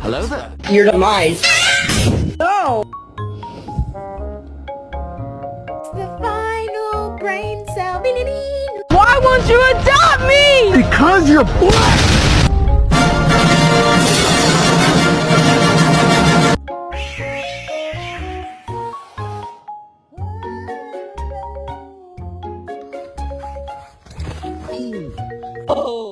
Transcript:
Hello there. Your demise. No! The final brain cell. Why won't you adopt me? Because you're black! Oh.